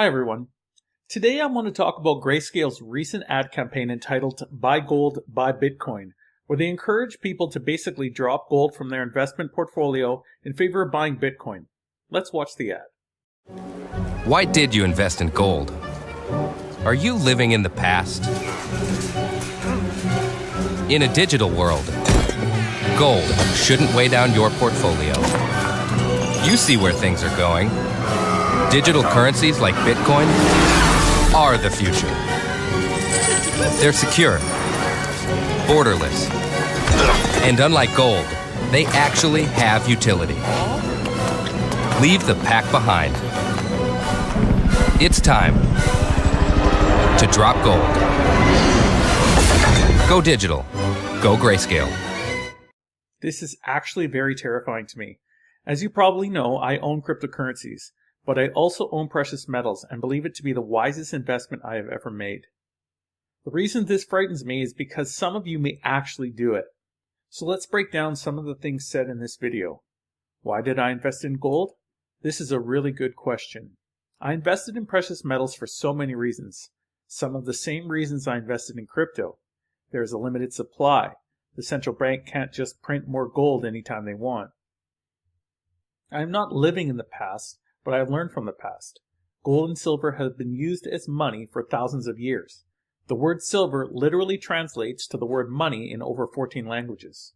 Hi everyone. Today I want to talk about Grayscale's recent ad campaign entitled Buy Gold, Buy Bitcoin, where they encourage people to basically drop gold from their investment portfolio in favor of buying Bitcoin. Let's watch the ad. Why did you invest in gold? Are you living in the past? In a digital world, gold shouldn't weigh down your portfolio. You see where things are going. Digital currencies like Bitcoin are the future. They're secure, borderless, and unlike gold, they actually have utility. Leave the pack behind. It's time to drop gold. Go digital. Go Grayscale. This is actually very terrifying to me. As you probably know, I own cryptocurrencies, but I also own precious metals and believe it to be the wisest investment I have ever made. The reason this frightens me is because some of you may actually do it. So let's break down some of the things said in this video. Why did I invest in gold? This is a really good question. I invested in precious metals for so many reasons. Some of the same reasons I invested in crypto. There is a limited supply. The central bank can't just print more gold anytime they want. I am not living in the past, but I have learned from the past. Gold and silver have been used as money for thousands of years. The word silver literally translates to the word money in over 14 languages.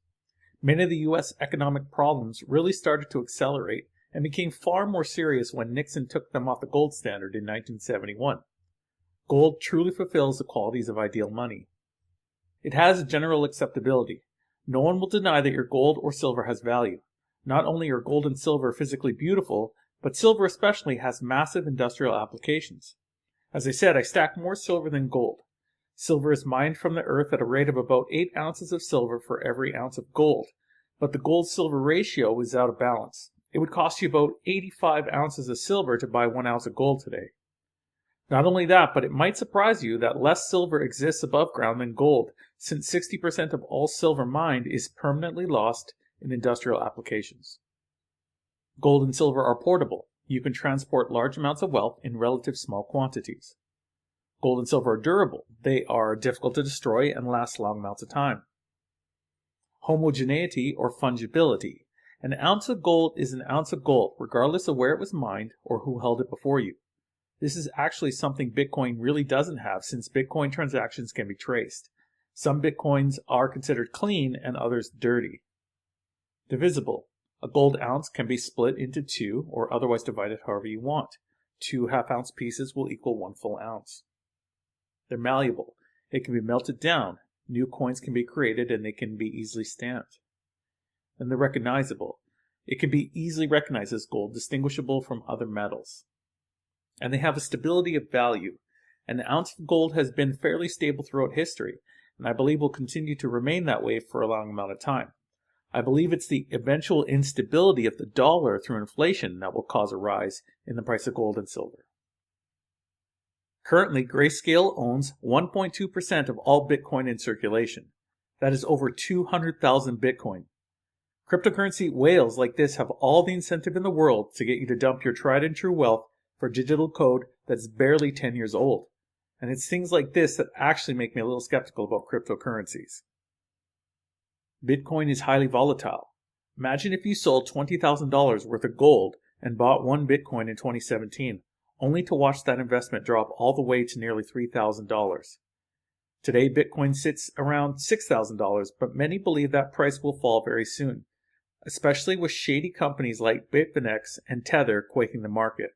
Many of the U.S. economic problems really started to accelerate and became far more serious when Nixon took them off the gold standard in 1971. Gold truly fulfills the qualities of ideal money. It has general acceptability. No one will deny that your gold or silver has value. Not only are gold and silver physically beautiful, but silver especially has massive industrial applications. As I said, I stack more silver than gold. Silver is mined from the earth at a rate of about 8 ounces of silver for every ounce of gold, but the gold-silver ratio is out of balance. It would cost you about 85 ounces of silver to buy 1 ounce of gold today. Not only that, but it might surprise you that less silver exists above ground than gold, since 60% of all silver mined is permanently lost in industrial applications. Gold and silver are portable. You can transport large amounts of wealth in relative small quantities. Gold and silver are durable. They are difficult to destroy and last long amounts of time. Homogeneity or fungibility. An ounce of gold is an ounce of gold, regardless of where it was mined or who held it before you. This is actually something Bitcoin really doesn't have, since Bitcoin transactions can be traced. Some Bitcoins are considered clean and others dirty. Divisible. A gold ounce can be split into 2 or otherwise divided however you want. 2 half-ounce pieces will equal 1 full ounce. They're malleable. It can be melted down. New coins can be created and they can be easily stamped. And they're recognizable. It can be easily recognized as gold, distinguishable from other metals. And they have a stability of value. An ounce of gold has been fairly stable throughout history, and I believe will continue to remain that way for a long amount of time. I believe it's the eventual instability of the dollar through inflation that will cause a rise in the price of gold and silver. Currently, Grayscale owns 1.2% of all Bitcoin in circulation. That is over 200,000 Bitcoin. Cryptocurrency whales like this have all the incentive in the world to get you to dump your tried and true wealth for digital code that's barely 10 years old. And it's things like this that actually make me a little skeptical about cryptocurrencies. Bitcoin is highly volatile. Imagine if you sold $20,000 worth of gold and bought 1 Bitcoin in 2017, only to watch that investment drop all the way to nearly $3,000. Today, Bitcoin sits around $6,000, but many believe that price will fall very soon, especially with shady companies like Bitfinex and Tether quaking the market.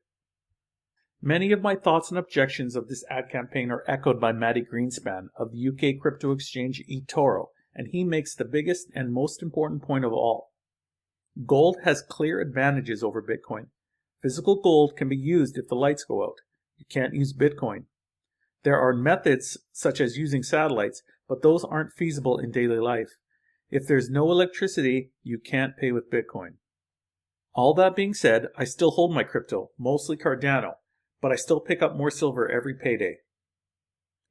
Many of my thoughts and objections of this ad campaign are echoed by Matty Greenspan of the UK crypto exchange eToro, and he makes the biggest and most important point of all. Gold has clear advantages over Bitcoin. Physical gold can be used if the lights go out. You can't use Bitcoin. There are methods such as using satellites, but those aren't feasible in daily life. If there's no electricity, you can't pay with Bitcoin. All that being said, I still hold my crypto, mostly Cardano, but I still pick up more silver every payday.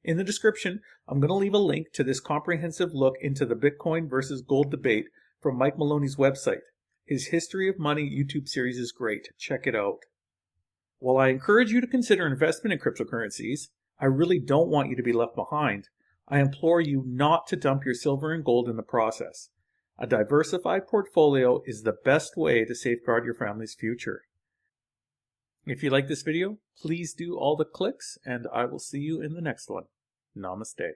In the description, I'm going to leave a link to this comprehensive look into the Bitcoin versus gold debate from Mike Maloney's website. His History of Money YouTube series is great. Check it out. While I encourage you to consider investment in cryptocurrencies, I really don't want you to be left behind. I implore you not to dump your silver and gold in the process. A diversified portfolio is the best way to safeguard your family's future. If you like this video, please do all the clicks, and I will see you in the next one. Namaste.